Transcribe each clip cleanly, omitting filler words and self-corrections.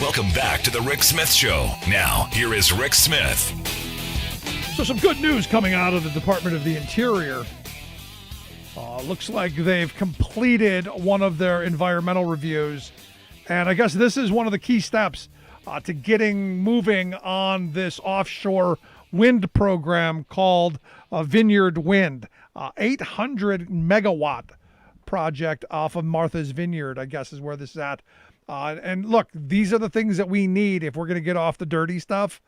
Welcome back to the Rick Smith Show. Now, here is Rick Smith. So some good news coming out of the Department of the Interior. Looks like they've completed one of their environmental reviews. And I guess this is one of the key steps to getting moving on this offshore wind program called Vineyard Wind. 800 megawatt project off of Martha's Vineyard, I guess is where this is at. And look, these are the things that we need if we're going to get off the dirty stuff.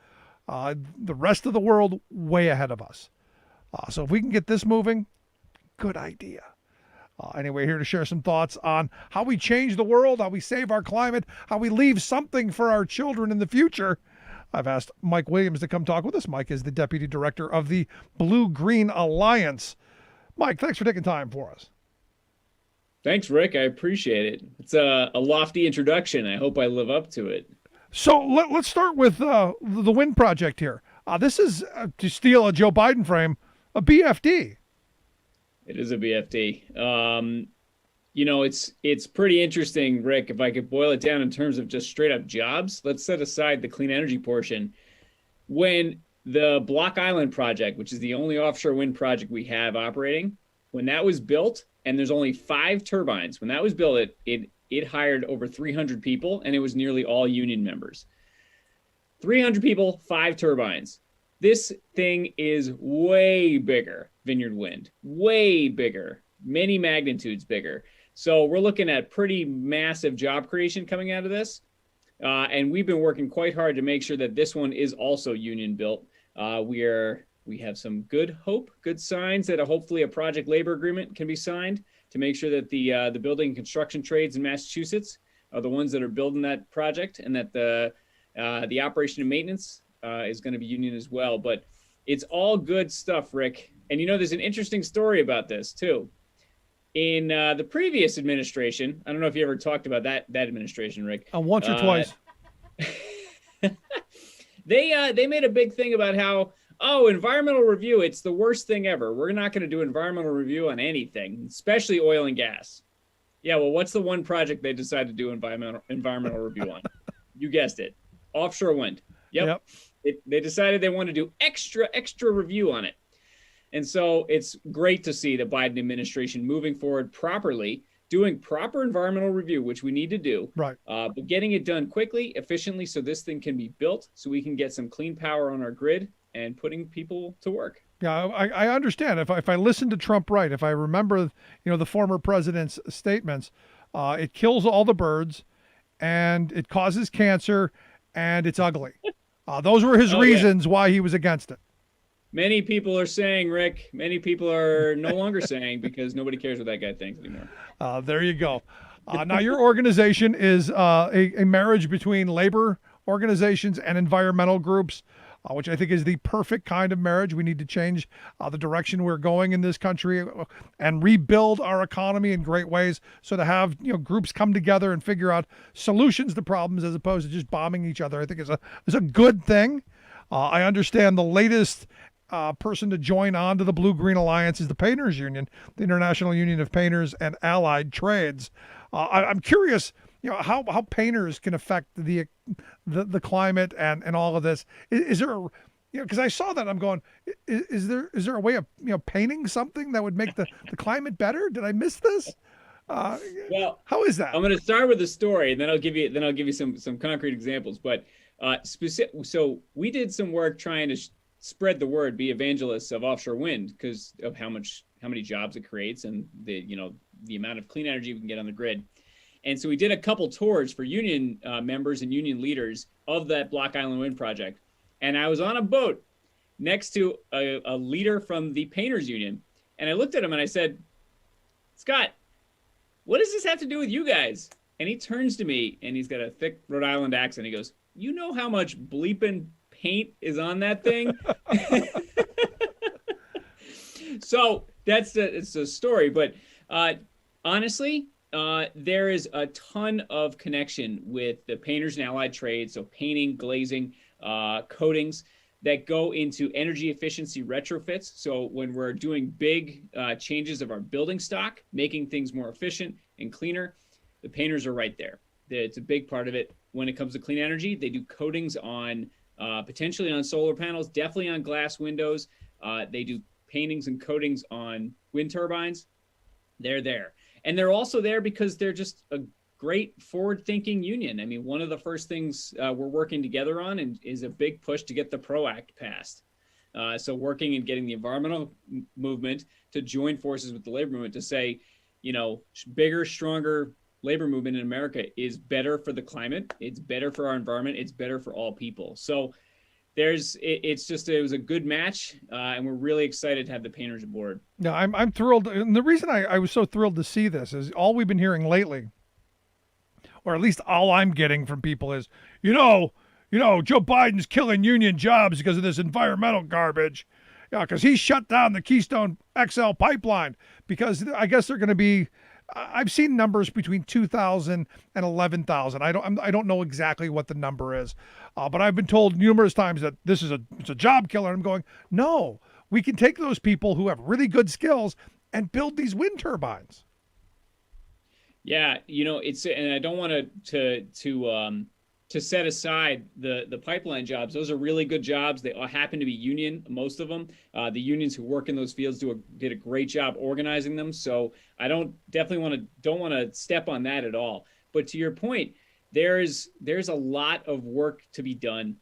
The rest of the world way ahead of us. So if we can get this moving, good idea. Anyway, here to share some thoughts on how we change the world, how we save our climate, how we leave something for our children in the future. I've asked Mike Williams to come talk with us. Mike is the Deputy Director of the BlueGreen Alliance. Mike, thanks for taking time for us. Thanks, Rick. I appreciate it. It's a lofty introduction. I hope I live up to it. So let's start with the wind project here. This is, to steal a Joe Biden frame, a BFD. It is a BFD. It's pretty interesting, Rick. If I could boil it down in terms of just straight up jobs, let's set aside the clean energy portion. When the Block Island project, which is the only offshore wind project we have operating, when that was built, and there's only 5 turbines. When that was built, it hired over 300 people, and it was nearly all union members. 300 people, 5 turbines. This thing is way bigger, Vineyard Wind, way bigger, many magnitudes bigger. So we're looking at pretty massive job creation coming out of this. And we've been working quite hard to make sure that this one is also union built. We have some good signs that hopefully a project labor agreement can be signed to make sure that the building and construction trades in Massachusetts are the ones that are building that project, and that the operation and maintenance is going to be union as well. But it's all good stuff, Rick. And there's an interesting story about this too. In the previous administration, I don't know if you ever talked about that administration, Rick. Once or twice. They made a big thing about how, environmental review, it's the worst thing ever. We're not going to do environmental review on anything, especially oil and gas. Yeah, well, what's the one project they decided to do environmental review on? You guessed it. Offshore wind. Yep. They decided they want to do extra review on it. And so it's great to see the Biden administration moving forward properly, doing proper environmental review, which we need to do, right? But getting it done quickly, efficiently, so this thing can be built, so we can get some clean power on our grid and putting people to work. Yeah, I understand. If I listen to Trump right, if I remember, the former president's statements, it kills all the birds, and it causes cancer, and it's ugly. Those were his reasons why he was against it. Many people are saying, Rick, many people are no longer saying, because nobody cares what that guy thinks anymore. There you go. Now, your organization is a marriage between labor organizations and environmental groups, which I think is the perfect kind of marriage. We need to change the direction we're going in this country and rebuild our economy in great ways. So to have groups come together and figure out solutions to problems as opposed to just bombing each other, I think is a good thing. I understand the latest person to join on to the BlueGreen Alliance is the Painters Union, the International Union of Painters and Allied Trades. I'm curious, how painters can affect the climate and all of this. Is there because I saw that, I'm going, is there a way of painting something that would make the climate better? Did I miss this? Well, how is that? I'm going to start with the story, and then I'll give you some concrete examples. But so we did some work trying to spread the word, be evangelists of offshore wind, because of how many jobs it creates and the amount of clean energy we can get on the grid. And so we did a couple tours for union members and union leaders of that Block Island Wind project. And I was on a boat next to a leader from the Painters Union. And I looked at him and I said, Scott, what does this have to do with you guys? And he turns to me and he's got a thick Rhode Island accent. He goes, you know how much bleeping paint is on that thing? So it's a story. But honestly, there is a ton of connection with the painters and allied trades. So painting, glazing, coatings that go into energy efficiency retrofits. So when we're doing big changes of our building stock, making things more efficient and cleaner, the painters are right there. It's a big part of it. When it comes to clean energy, they do coatings on potentially on solar panels, definitely on glass windows. They do paintings and coatings on wind turbines. They're there. And they're also there because they're just a great forward-thinking union. I mean, one of the first things we're working together on is a big push to get the PRO Act passed. So working and getting the environmental movement to join forces with the labor movement to say, bigger, stronger labor movement in America is better for the climate. It's better for our environment. It's better for all people. So it was a good match, and we're really excited to have the painters aboard. No, I'm thrilled. And the reason I was so thrilled to see this is all we've been hearing lately, or at least all I'm getting from people is, Joe Biden's killing union jobs because of this environmental garbage. Yeah, because he shut down the Keystone XL pipeline because I guess they're going to be. I've seen numbers between 2,000 and 11,000. I don't know exactly what the number is, but I've been told numerous times that it's a job killer. And I'm going, no, we can take those people who have really good skills and build these wind turbines. Yeah, and I don't want to set aside the pipeline jobs. Those are really good jobs. They all happen to be union, most of them. The unions who work in those fields did a great job organizing them. So I don't want to step on that at all. But to your point, there's a lot of work to be done,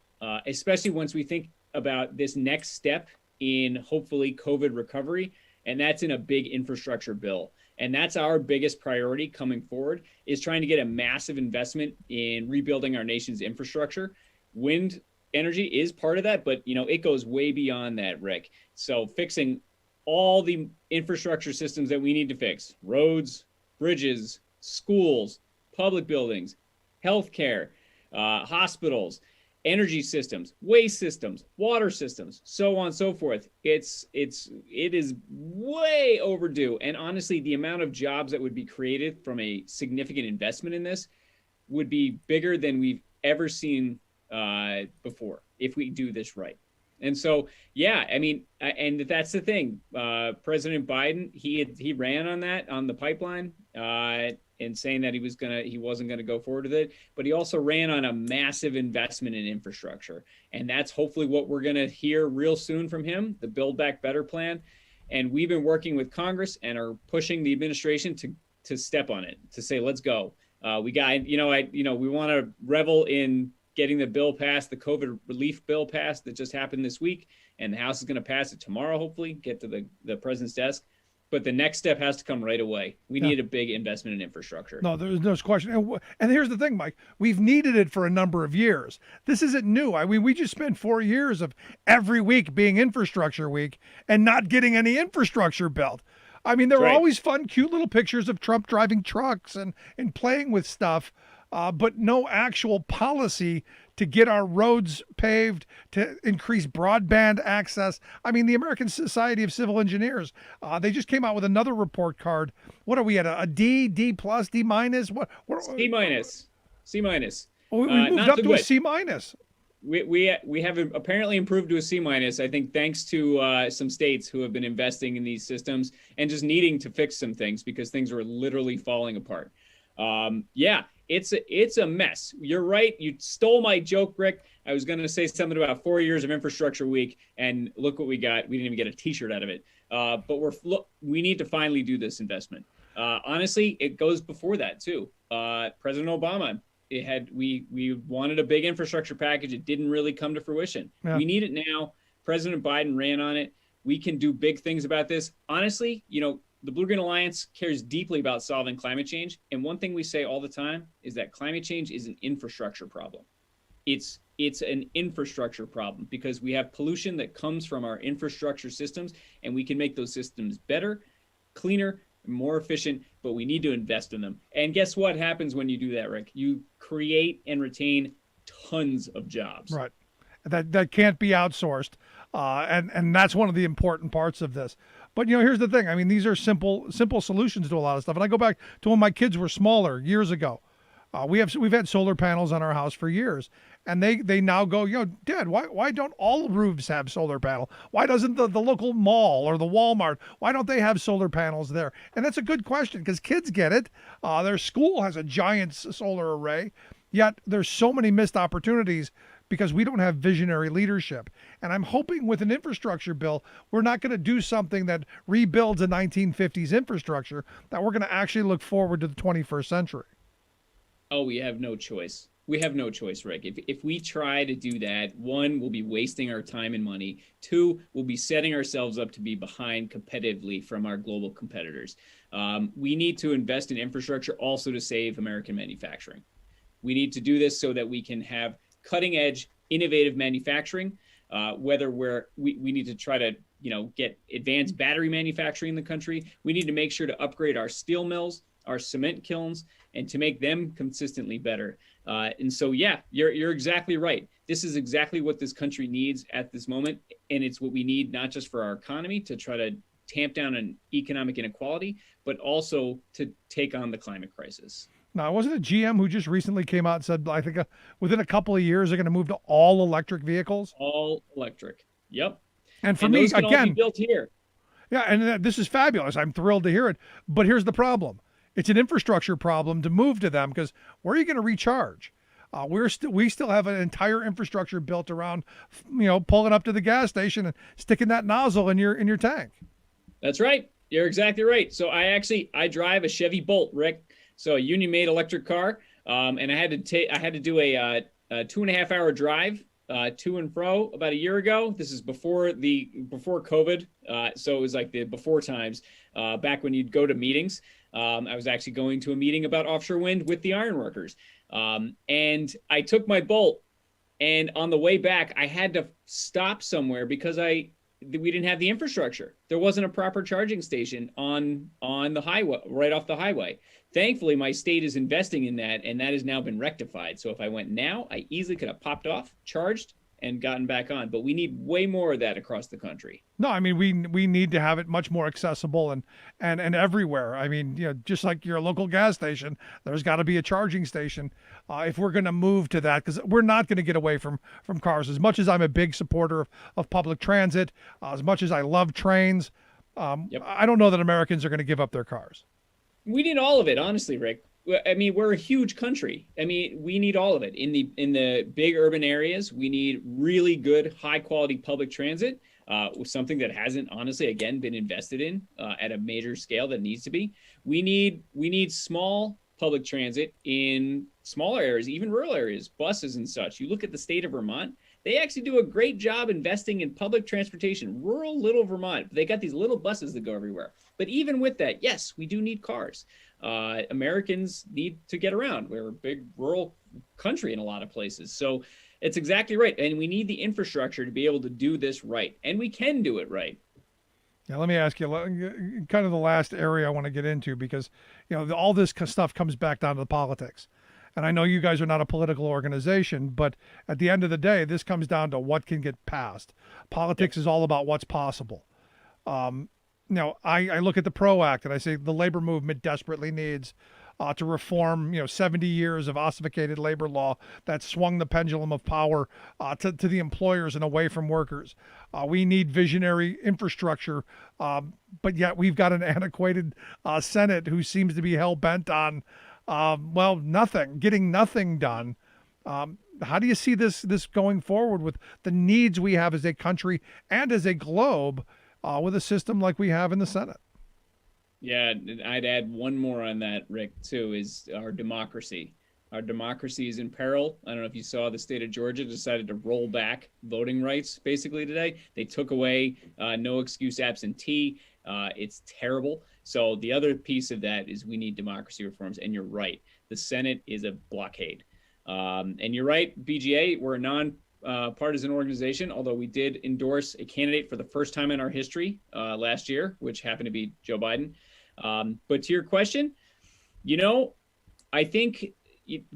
especially once we think about this next step in hopefully COVID recovery, and that's in a big infrastructure bill. And that's our biggest priority coming forward, is trying to get a massive investment in rebuilding our nation's infrastructure. Wind energy is part of that, but it goes way beyond that, Rick. So fixing all the infrastructure systems that we need to fix: roads, bridges, schools, public buildings, healthcare, hospitals, energy systems, waste systems, water systems, so on and so forth. It is way overdue. And honestly, the amount of jobs that would be created from a significant investment in this would be bigger than we've ever seen before if we do this right. And so, yeah, I mean, and that's the thing. President Biden, he ran on the pipeline, and saying that he wasn't gonna go forward with it, but he also ran on a massive investment in infrastructure, and that's hopefully what we're gonna hear real soon from him, the Build Back Better plan. And we've been working with Congress and are pushing the administration to step on it, to say, let's go. We want to revel in getting the bill passed, the COVID relief bill passed that just happened this week, and the House is going to pass it tomorrow, hopefully, get to the president's desk. But the next step has to come right away. We need a big investment in infrastructure. No, there's no question. And here's the thing, Mike. We've needed it for a number of years. This isn't new. I mean, we just spent 4 years of every week being infrastructure week and not getting any infrastructure built. I mean, there were always fun, cute little pictures of Trump driving trucks and playing with stuff, but no actual policy to get our roads paved, to increase broadband access. I mean, the American Society of Civil Engineers, they just came out with another report card. What are we at? A D, D plus, D minus? What? C minus. C minus. We moved up to a C minus. We have apparently improved to a C minus, I think, thanks to some states who have been investing in these systems and just needing to fix some things because things were literally falling apart. It's a mess. You're right. You stole my joke, Rick. I was going to say something about 4 years of infrastructure week, and look what we got. We didn't even get a T-shirt out of it. But we need to finally do this investment. Honestly, it goes before that too. President Obama, we wanted a big infrastructure package. It didn't really come to fruition. Yeah. We need it now. President Biden ran on it. We can do big things about this. Honestly, the BlueGreen Alliance cares deeply about solving climate change. And one thing we say all the time is that climate change is an infrastructure problem. It's an infrastructure problem because we have pollution that comes from our infrastructure systems, and we can make those systems better, cleaner, more efficient, but we need to invest in them. And guess what happens when you do that, Rick? You create and retain tons of jobs. Right. That can't be outsourced. And that's one of the important parts of this. But here's the thing. I mean, these are simple solutions to a lot of stuff. And I go back to when my kids were smaller years ago. We've had solar panels on our house for years, And they now go, Dad, why don't all roofs have solar panel? Why doesn't the local mall or the Walmart, why don't they have solar panels there? And that's a good question because kids get it. Their school has a giant solar array, yet there's so many missed opportunities because we don't have visionary leadership. And I'm hoping with an infrastructure bill, we're not going to do something that rebuilds a 1950s infrastructure, that we're going to actually look forward to the 21st century. Oh, we have no choice. We have no choice, Rick. If we try to do that, one, we'll be wasting our time and money. Two, we'll be setting ourselves up to be behind competitively from our global competitors. We need to invest in infrastructure also to save American manufacturing. We need to do this so that we can have cutting edge, innovative manufacturing, whether we need to try to get advanced battery manufacturing in the country. We need to make sure to upgrade our steel mills, our cement kilns, and to make them consistently better. And so, yeah, you're exactly right. This is exactly what this country needs at this moment. And it's what we need, not just for our economy to try to tamp down on economic inequality, but also to take on the climate crisis. Now, wasn't it GM who just recently came out and said, I think within a couple of years, they're going to move to all electric vehicles? All electric. Yep. And for me, those can again, all be built here. Yeah, and this is fabulous. I'm thrilled to hear it. But here's the problem. It's an infrastructure problem to move to them because where are you going to recharge? We still have an entire infrastructure built around, pulling up to the gas station and sticking that nozzle in your tank. That's right. You're exactly right. So I drive a Chevy Bolt, Rick. So a union-made electric car, and I had to do a 2.5-hour drive to and fro about a year ago. This is before COVID, so it was like the before times, back when you'd go to meetings. I was actually going to a meeting about offshore wind with the ironworkers, and I took my Bolt, and on the way back, I had to stop somewhere because we didn't have the infrastructure. There wasn't a proper charging station on the highway, right off the highway. Thankfully, my state is investing in that, and that has now been rectified. So if I went now, I easily could have popped off, charged, and gotten back on. But we need way more of that across the country. No, I mean, we need to have it much more accessible and everywhere. I mean, just like your local gas station, there's got to be a charging station if we're going to move to that, because we're not going to get away from cars. As much as I'm a big supporter of public transit, as much as I love trains, I don't know that Americans are going to give up their cars. We need all of it, honestly, Rick. I mean, we're a huge country. I mean, we need all of it. In the big urban areas, we need really good, high quality public transit, something that hasn't, honestly, again, been invested in at a major scale that needs to be. We need small public transit in smaller areas, even rural areas, buses and such. You look at the state of Vermont, they actually do a great job investing in public transportation, rural little Vermont. They got these little buses that go everywhere. But even with that, yes, we do need cars. Americans need to get around. We're a big rural country in a lot of places. So it's exactly right. And we need the infrastructure to be able to do this right. And we can do it right. Yeah, let me ask you kind of the last area I want to get into, because, all this stuff comes back down to the politics. And I know you guys are not a political organization, but at the end of the day, this comes down to what can get passed. Politics is all about what's possible. I look at the PRO Act and I say the labor movement desperately needs to reform, 70 years of ossificated labor law that swung the pendulum of power to the employers and away from workers. We need visionary infrastructure, but yet we've got an antiquated Senate who seems to be hell-bent on getting nothing done. How do you see this going forward with the needs we have as a country and as a globe with a system like we have in the Senate? Yeah, I'd add one more on that, Rick, too, is our democracy. Our democracy is in peril. I don't know if you saw the state of Georgia decided to roll back voting rights basically today. They took away no excuse absentee. It's terrible. So the other piece of that is we need democracy reforms. And you're right. The Senate is a blockade. And you're right, BGA, we're a non-partisan organization, although we did endorse a candidate for the first time in our history last year, which happened to be Joe Biden. But to your question, I think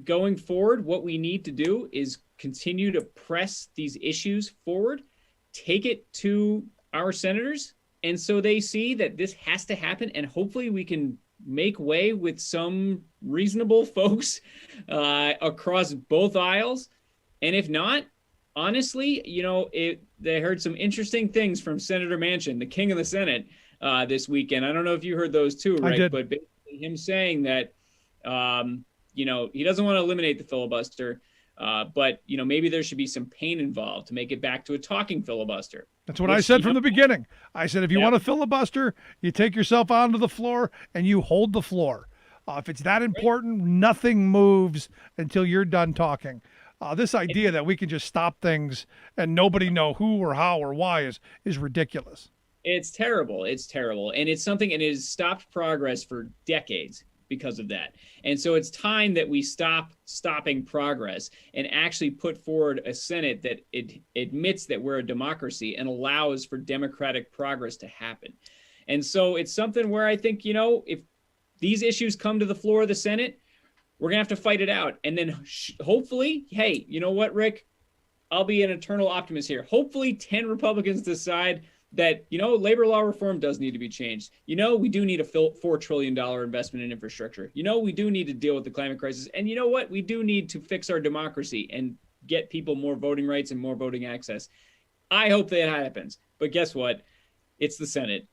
going forward, what we need to do is continue to press these issues forward, take it to our senators, and so they see that this has to happen, and hopefully we can make way with some reasonable folks across both aisles And if not, honestly, they heard some interesting things from Senator Manchin, the king of the Senate, this weekend. I don't know if you heard those too, Rick, I did. but basically him saying that, he doesn't want to eliminate the filibuster, but maybe there should be some pain involved to make it back to a talking filibuster. That's what I said from the beginning. I said, if you want to filibuster, you take yourself onto the floor and you hold the floor. If it's that important, nothing moves until you're done talking. This idea that we can just stop things and nobody know who or how or why is ridiculous. It's terrible. It's terrible. And it's something, and it has stopped progress for decades because of that. And so it's time that we stop stopping progress and actually put forward a Senate that it admits that we're a democracy and allows for democratic progress to happen. And so it's something where I think, if these issues come to the floor of the Senate, we're going to have to fight it out. And then hopefully, hey, you know what, Rick? I'll be an eternal optimist here. Hopefully 10 Republicans decide that, labor law reform does need to be changed. We do need a $4 trillion investment in infrastructure. We do need to deal with the climate crisis. And you know what? We do need to fix our democracy and get people more voting rights and more voting access. I hope that happens. But guess what? It's the Senate,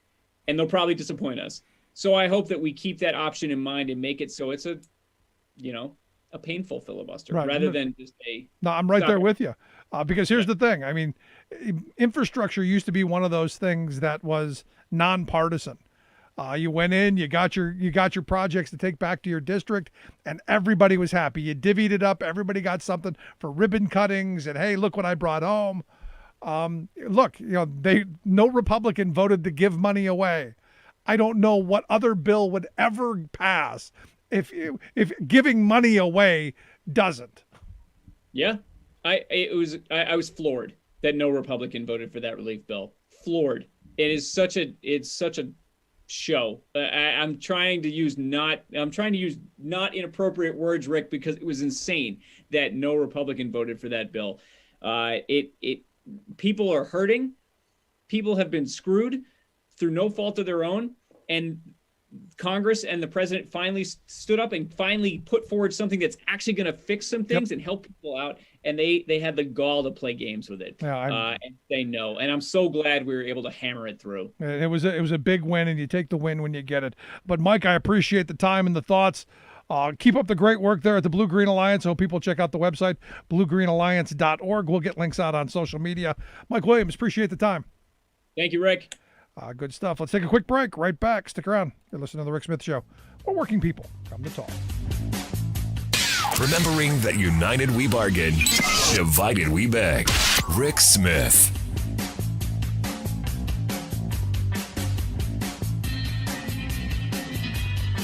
and they'll probably disappoint us. So I hope that we keep that option in mind and make it so it's a painful filibuster rather than just a. No, I'm right there with you. Because here's the thing. I mean, infrastructure used to be one of those things that was nonpartisan. You went in, you got your projects to take back to your district, and everybody was happy. You divvied it up. Everybody got something for ribbon cuttings, and hey, look what I brought home. Look, no Republican voted to give money away. I don't know what other bill would ever pass if giving money away doesn't. Yeah, I was floored that no Republican voted for that relief bill. Floored. It's such a show. I'm trying to use not inappropriate words, Rick, because it was insane that no Republican voted for that bill. People are hurting. People have been screwed through no fault of their own, and Congress and the president finally stood up and finally put forward something that's actually going to fix some things and help people out. And they had the gall to play games with it and say no. And I'm so glad we were able to hammer it through. It was a big win, and you take the win when you get it. But Mike, I appreciate the time and the thoughts. Keep up the great work there at the BlueGreen Alliance. I hope people check out the website, bluegreenalliance.org. We'll get links out on social media. Mike Williams, appreciate the time. Thank you, Rick. Good stuff. Let's take a quick break. Right back. Stick around. You're listening to The Rick Smith Show, where working people come to talk. Remembering that united we bargain, divided we beg. Rick Smith.